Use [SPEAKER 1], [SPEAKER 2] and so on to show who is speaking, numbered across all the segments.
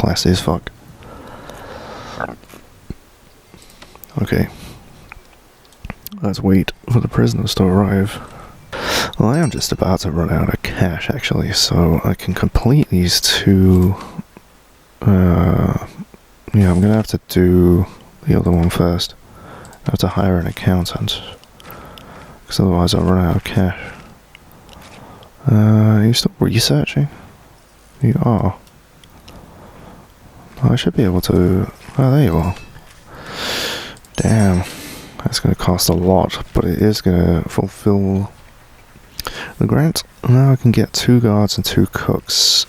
[SPEAKER 1] classy as fuck. Okay. Let's wait for the prisoners to arrive. Well, I am just about to run out of cash, actually, so I can complete these two. Yeah, I'm gonna have to do the other one first. I have to hire an accountant, because otherwise I'll run out of cash. Are you still researching? You are. I should be able to... Oh, there you are. Damn. That's going to cost a lot, but it is going to fulfill the grant. Now I can get 2 guards and 2 cooks.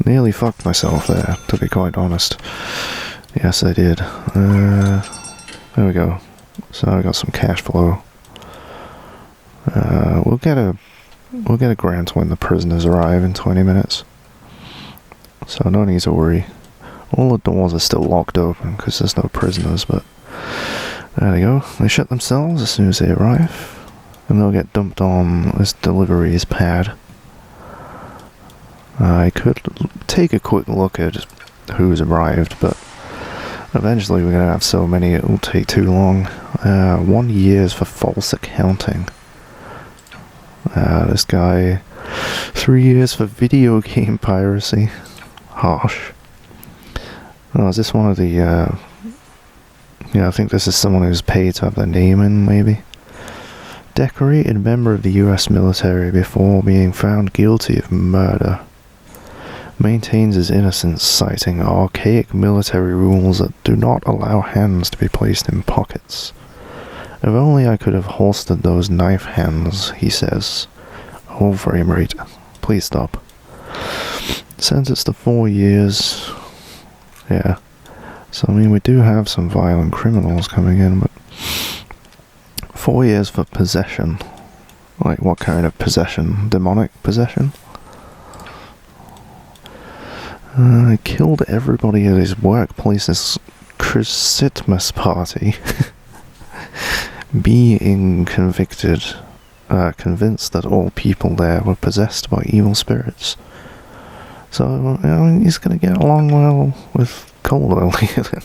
[SPEAKER 1] Nearly fucked myself there, to be quite honest. Yes, I did. There we go. So I got some cash flow. We'll get a grant when the prisoners arrive in 20 minutes. So no need to worry. All the doors are still locked open because there's no prisoners, but there they go. They shut themselves as soon as they arrive, and they'll get dumped on this deliveries pad. I could take a quick look at who's arrived, but eventually we're going to have so many it will take too long. 1 year for false accounting. This guy, 3 years for video game piracy. Harsh. Oh, is this one of the, yeah, I think this is someone who's paid to have their name in, maybe. Decorated member of the US military before being found guilty of murder. Maintains his innocence, citing archaic military rules that do not allow hands to be placed in pockets. If only I could have holstered those knife hands, he says. Oh, frame rate. Please stop. Sentenced to 4 years. Yeah. So, I mean, we do have some violent criminals coming in, but 4 years for possession. Like, what kind of possession? Demonic possession? Killed everybody at his workplace's Christmas party. Being convinced that all people there were possessed by evil spirits. So, you know, he's gonna get along well with Caldwell here then.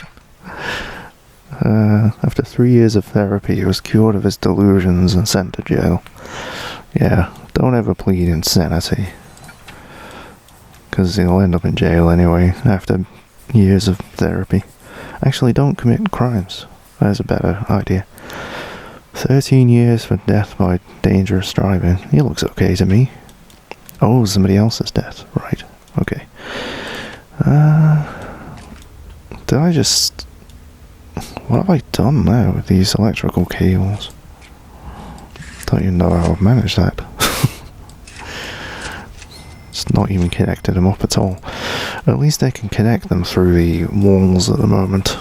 [SPEAKER 1] After 3 years of therapy, he was cured of his delusions and sent to jail. Yeah, don't ever plead insanity. Because he'll end up in jail anyway, after years of therapy. Actually, don't commit crimes. That's a better idea. 13 years for death by dangerous driving. He looks okay to me. Oh, somebody else's death. Right. Okay. Did I just... What have I done now with these electrical cables? Don't even know how I've managed that. It's not even connected them up at all. At least I can connect them through the walls at the moment.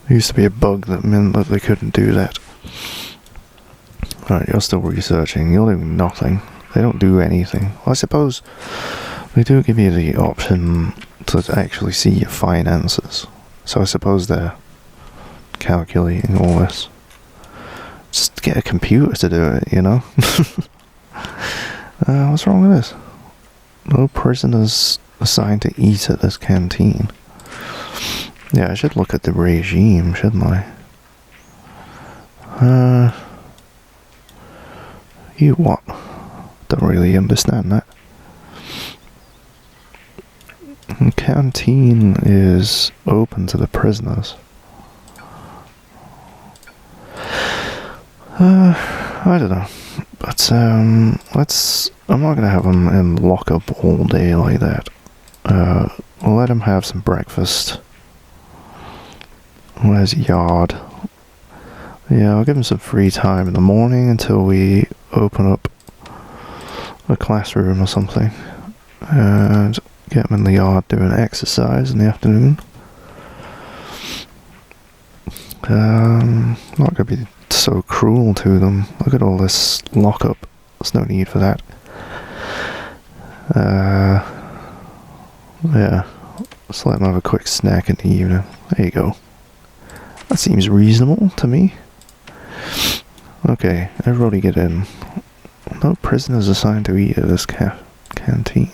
[SPEAKER 1] There used to be a bug that meant that they couldn't do that. Alright, you're still researching. You're doing nothing. They don't do anything. Well, I suppose they do give you the option to actually see your finances. So I suppose they're calculating all this. Just get a computer to do it, you know? What's wrong with this? No prisoners assigned to eat at this canteen. Yeah, I should look at the regime, shouldn't I? You what? Don't really understand that. The canteen is open to the prisoners. I don't know. But, I'm not gonna have them in lockup all day like that. We'll let them have some breakfast. Where's Yard? Yeah, I'll give them some free time in the morning until we open up a classroom or something. And get them in the yard doing exercise in the afternoon. Not gonna be so cruel to them. Look at all this lockup. There's no need for that. Yeah. Let's let them have a quick snack in the evening. There you go. That seems reasonable to me. Okay, everybody get in. No prisoners assigned to eat at this canteen.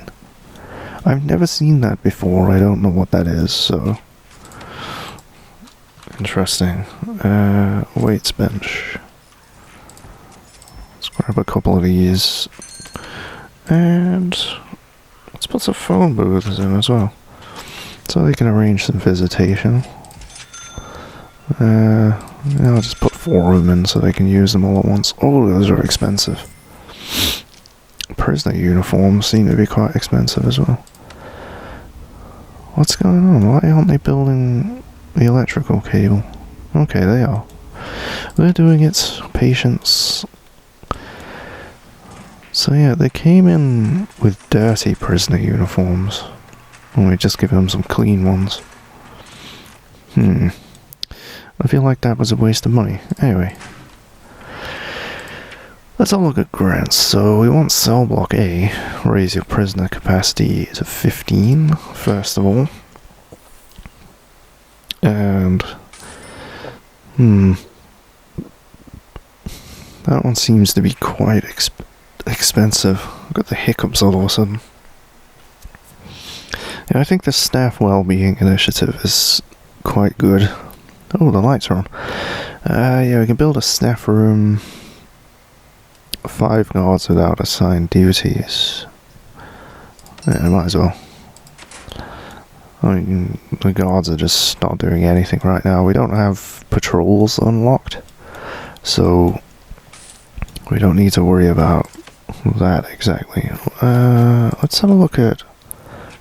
[SPEAKER 1] I've never seen that before. I don't know what that is, so... Interesting. Weights bench. Let's grab a couple of these. And... let's put some phone booths in as well. So they can arrange some visitation. I'll just put 4 of them in so they can use them all at once. Oh, those are expensive. Prisoner uniforms seem to be quite expensive as well. What's going on? Why aren't they building the electrical cable? Okay, they are. They're doing it, patience. So yeah, they came in with dirty prisoner uniforms. And we just give them some clean ones. I feel like that was a waste of money. Anyway. Let's have a look at grants. So we want cell block A. Raise your prisoner capacity to 15, first of all. And... that one seems to be quite expensive. I've got the hiccups all of a sudden. Yeah, I think the staff well-being initiative is quite good. Oh, the lights are on. Yeah, we can build a staff room. 5 guards without assigned duties. Yeah, might as well. I mean, the guards are just not doing anything right now. We don't have patrols unlocked, so we don't need to worry about that exactly. Let's have a look at...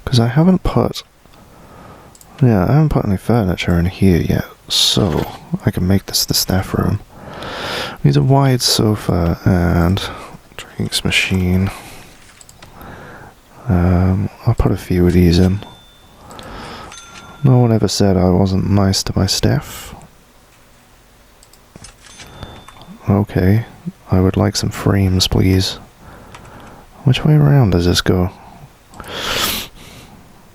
[SPEAKER 1] because I haven't put... yeah, I haven't put any furniture in here yet, so I can make this the staff room. Need a wide sofa and drinks machine. I'll put a few of these in. No one ever said I wasn't nice to my staff. Okay, I would like some frames, please. Which way around does this go?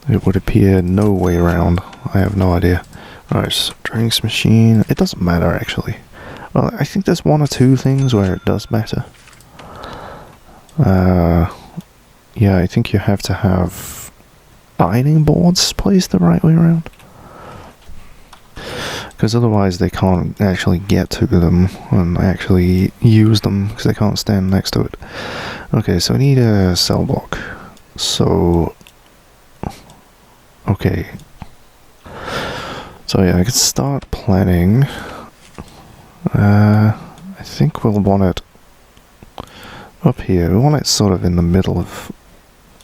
[SPEAKER 1] It would appear no way around. I have no idea. Alright, so drinks machine. It doesn't matter, actually. Well, I think there's 1 or 2 things where it does matter. Yeah, I think you have to have ironing boards placed the right way around. Because otherwise they can't actually get to them and actually use them because they can't stand next to it. Okay, so I need a cell block. So... okay. So yeah, I could start planning. I think we'll want it up here. We want it sort of in the middle of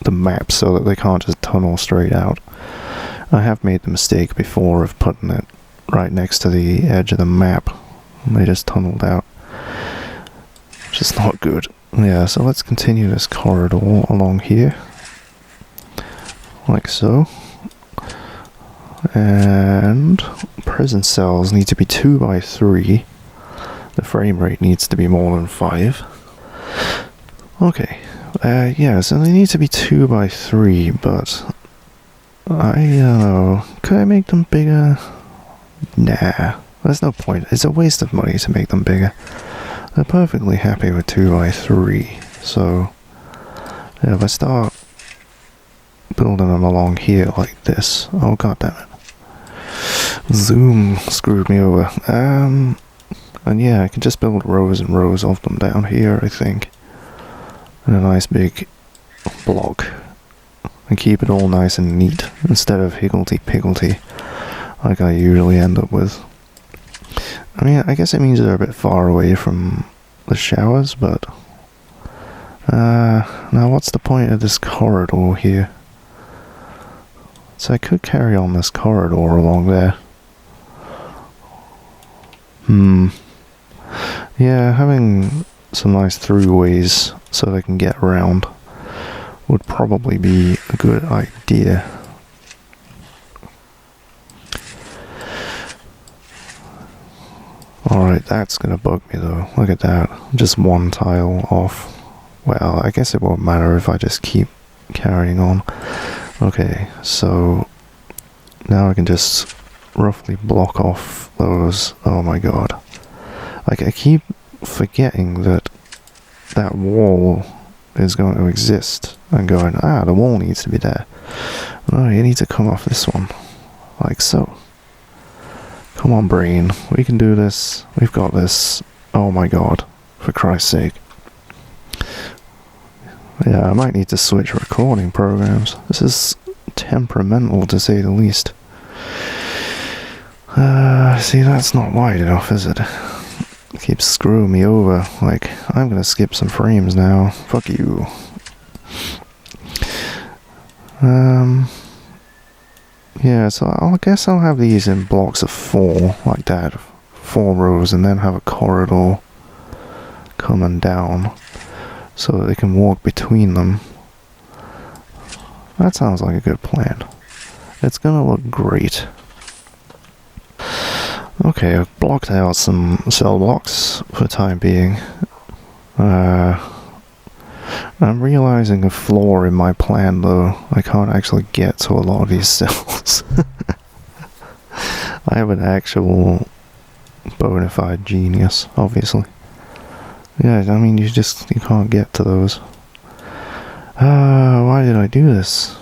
[SPEAKER 1] the map so that they can't just tunnel straight out. I have made the mistake before of putting it right next to the edge of the map, and they just tunneled out. Which is not good. Yeah, so let's continue this corridor along here. Like so. And prison cells need to be 2 by 3. The frame rate needs to be more than 5. Okay. Yeah, so they need to be 2 by 3, but I don't know. Could I make them bigger? Nah, there's no point. It's a waste of money to make them bigger. They're perfectly happy with 2 by 3. So, yeah, if I start building them along here like this. Oh, god damn it. Zoom screwed me over. And yeah, I can just build rows and rows of them down here, I think. And a nice big block. And keep it all nice and neat, instead of higgledy-piggledy, like I usually end up with. I mean, I guess it means they're a bit far away from the showers, but... now what's the point of this corridor here? So I could carry on this corridor along there. Yeah, having some nice throughways so they can get around would probably be a good idea. Alright, that's gonna bug me though. Look at that. Just 1 tile off. Well, I guess it won't matter if I just keep carrying on. Okay, so now I can just roughly block off those. Oh my god. Like, I keep forgetting that that wall is going to exist and going, the wall needs to be there. Oh, you need to come off this one. Like so. Come on, brain. We can do this. We've got this. Oh my god. For Christ's sake. Yeah, I might need to switch recording programs. This is temperamental, to say the least. See, that's not wide enough, is it? It keeps screwing me over. Like, I'm gonna skip some frames now. Fuck you. Yeah, so I guess I'll have these in blocks of 4, like that. 4 rows, and then have a corridor coming down so that they can walk between them. That sounds like a good plan. It's gonna look great. Okay, I've blocked out some cell blocks for the time being. I'm realizing a flaw in my plan though. I can't actually get to a lot of these cells. I have an actual bona fide genius, obviously. Yeah, I mean, you can't get to those. Why did I do this?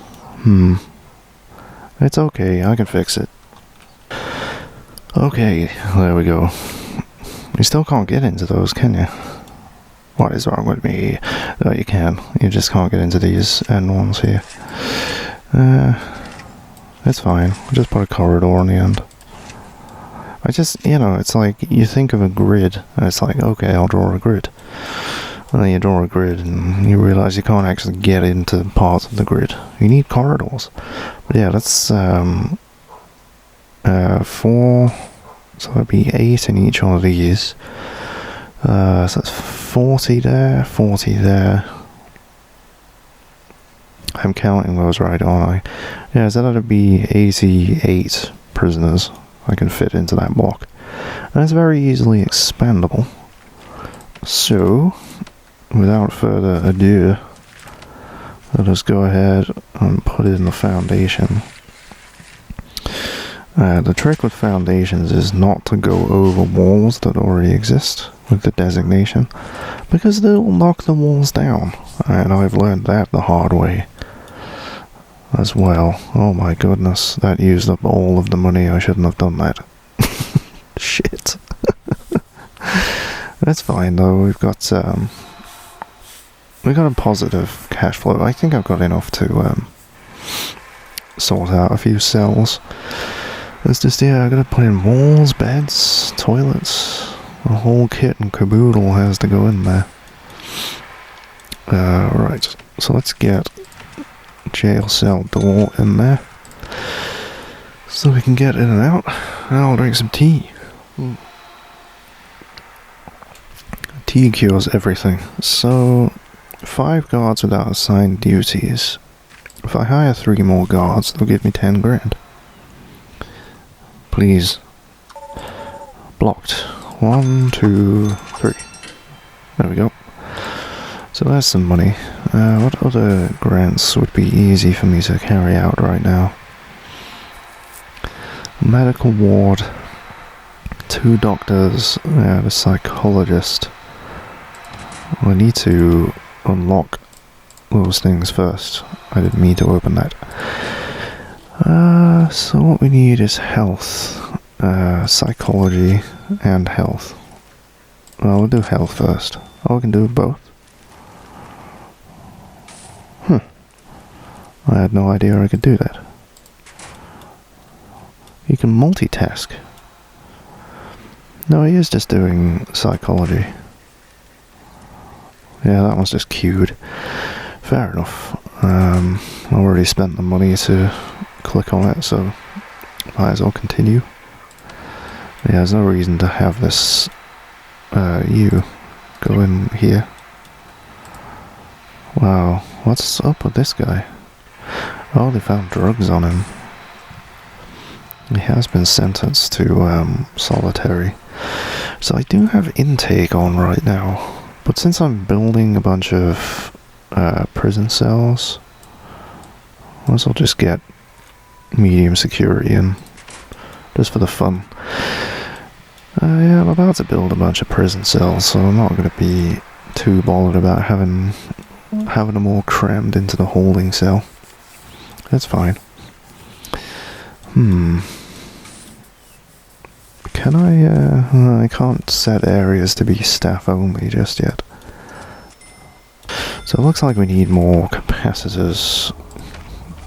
[SPEAKER 1] It's okay, I can fix it. Okay, there we go. You still can't get into those, can you? What is wrong with me? No, you can. You just can't get into these end ones here. It's fine. I'll just put a corridor on the end. It's like, you think of a grid, and it's like, okay, I'll draw a grid. And then you draw a grid, and you realize you can't actually get into parts of the grid. You need corridors. But yeah, that's, 4, so that'd be 8 in each one of these. So that's 40 there, 40 there. I'm counting those right, aren't I? Yeah, so that'd be 88 prisoners I can fit into that block. And it's very easily expandable. So, without further ado, let us go ahead and put it in the foundation. The trick with foundations is not to go over walls that already exist with the designation, because they'll knock the walls down, and I've learned that the hard way as well. Oh my goodness, that used up all of the money. I shouldn't have done that. Shit. That's fine though, we've got a positive cash flow. I think I've got enough to sort out a few cells. It's just, yeah, I gotta put in walls, beds, toilets. The whole kit and caboodle has to go in there. Right, so let's get jail cell door in there, so we can get in and out, and I'll drink some tea. Tea cures everything. So, 5 guards without assigned duties. If I hire 3 more guards, they'll give me 10 grand. Please. Blocked. 1, 2, 3. There we go. So there's some money. What other grants would be easy for me to carry out right now? Medical ward. 2 doctors. And a psychologist. I need to unlock those things first. I didn't mean to open that. So what we need is health, psychology, and health. Well, we'll do health first. Oh, we can do both? I had no idea I could do that. You can multitask. No, he is just doing psychology. Yeah, that one's just queued. Fair enough. I already spent the money to click on it, so might as well continue. Yeah, there's no reason to have this you go in here. Wow, what's up with this guy? Oh, they found drugs on him. He has been sentenced to solitary. So I do have intake on right now, but since I'm building a bunch of prison cells, I guess I'll just get medium security in, just for the fun. Yeah, I'm about to build a bunch of prison cells, so I'm not going to be too bothered about having them all crammed into the holding cell. It's fine. Can I can't set areas to be staff only just yet. So it looks like we need more capacitors,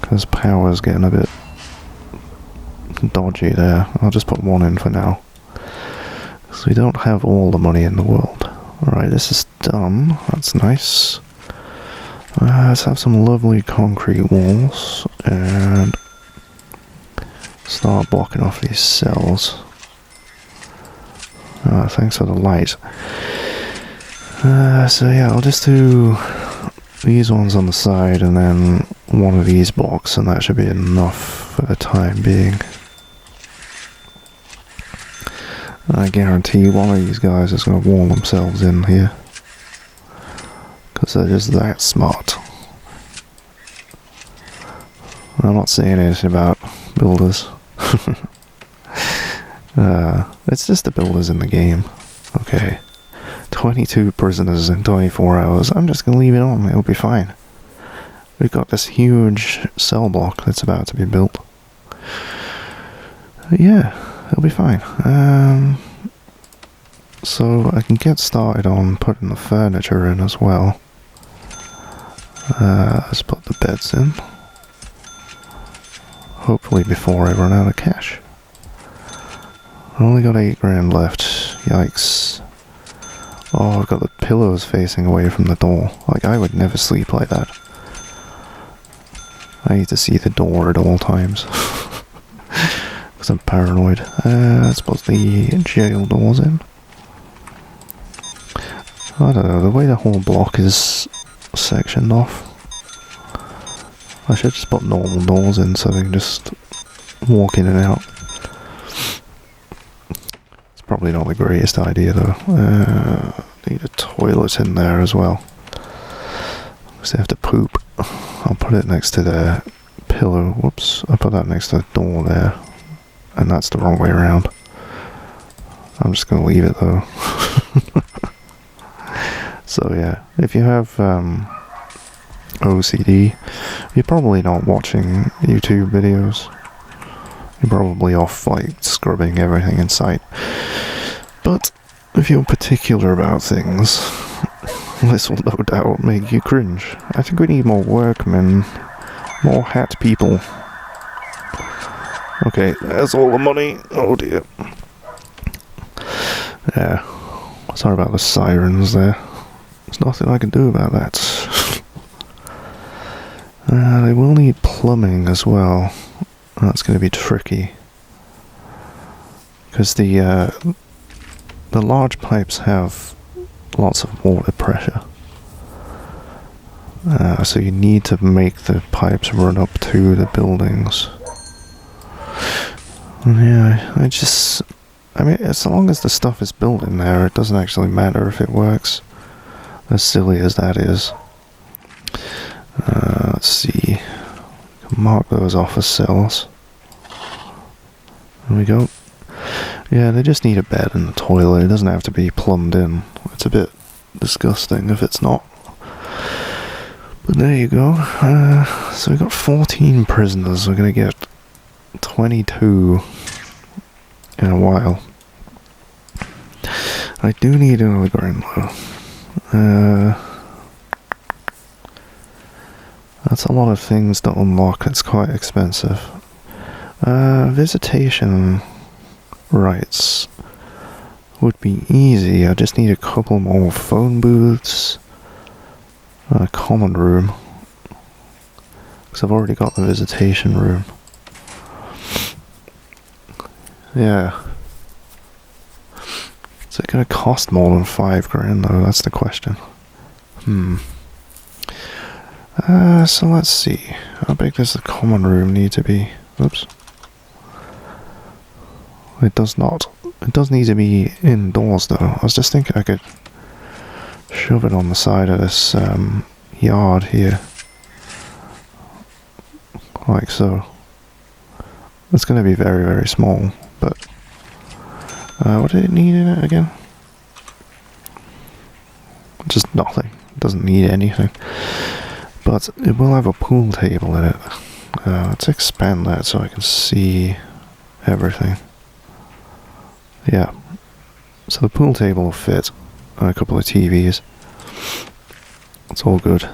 [SPEAKER 1] because power's getting a bit dodgy there. I'll just put one in for now. So we don't have all the money in the world. Alright, this is done. That's nice. Let's have some lovely concrete walls and start blocking off these cells. Thanks for the light. So yeah, I'll just do these ones on the side and then one of these blocks, and that should be enough for the time being. I guarantee one of these guys is going to wall themselves in here, because they're just that smart. I'm not saying anything about builders. It's just the builders in the game. Okay. 22 prisoners in 24 hours. I'm just going to leave it on. It'll be fine. We've got this huge cell block that's about to be built. Yeah, it'll be fine. So I can get started on putting the furniture in as well. Let's put the beds in. Hopefully before I run out of cash. I only got 8 grand left. Yikes. Oh, I've got the pillows facing away from the door. Like, I would never sleep like that. I need to see the door at all times. Because I'm paranoid. Let's put the jail doors in. I don't know, the way the whole block is sectioned off. I should just put normal doors in so they can just walk in and out. It's probably not the greatest idea though. Need a toilet in there as well. Because they have to poop. I'll put it next to the pillow. Whoops, I put that next to the door there. And that's the wrong way around. I'm just going to leave it though. So yeah, if you have OCD, you're probably not watching YouTube videos. You're probably off like scrubbing everything in sight. But if you're particular about things, this will no doubt make you cringe. I think we need more workmen, more hat people. Okay, there's all the money. Oh dear. Yeah, sorry about the sirens there. There's nothing I can do about that. They will need plumbing as well. That's going to be tricky. Because the large pipes have lots of water pressure. So you need to make the pipes run up to the buildings. Yeah, I mean, as long as the stuff is built in there, it doesn't actually matter if it works. As silly as that is. Let's see. Mark those off as cells. There we go. Yeah, they just need a bed and a toilet. It doesn't have to be plumbed in. It's a bit disgusting if it's not. But there you go. So we got 14 prisoners. We're going to get 22 in a while. I do need another grand though. That's a lot of things to unlock. It's quite expensive. Visitation rights would be easy. I just need a couple more phone booths. A common room. Because I've already got the visitation room. Yeah. Is it going to cost more than 5 grand though? That's the question. So let's see. How big does the common room need to be? Oops. It does not. It does need to be indoors though. I was just thinking I could shove it on the side of this yard here. Like so. It's going to be very, very small, but what did it need in it again? Just nothing. It doesn't need anything. But it will have a pool table in it. Let's expand that so I can see everything. Yeah. So the pool table will fit on a couple of TVs. It's all good.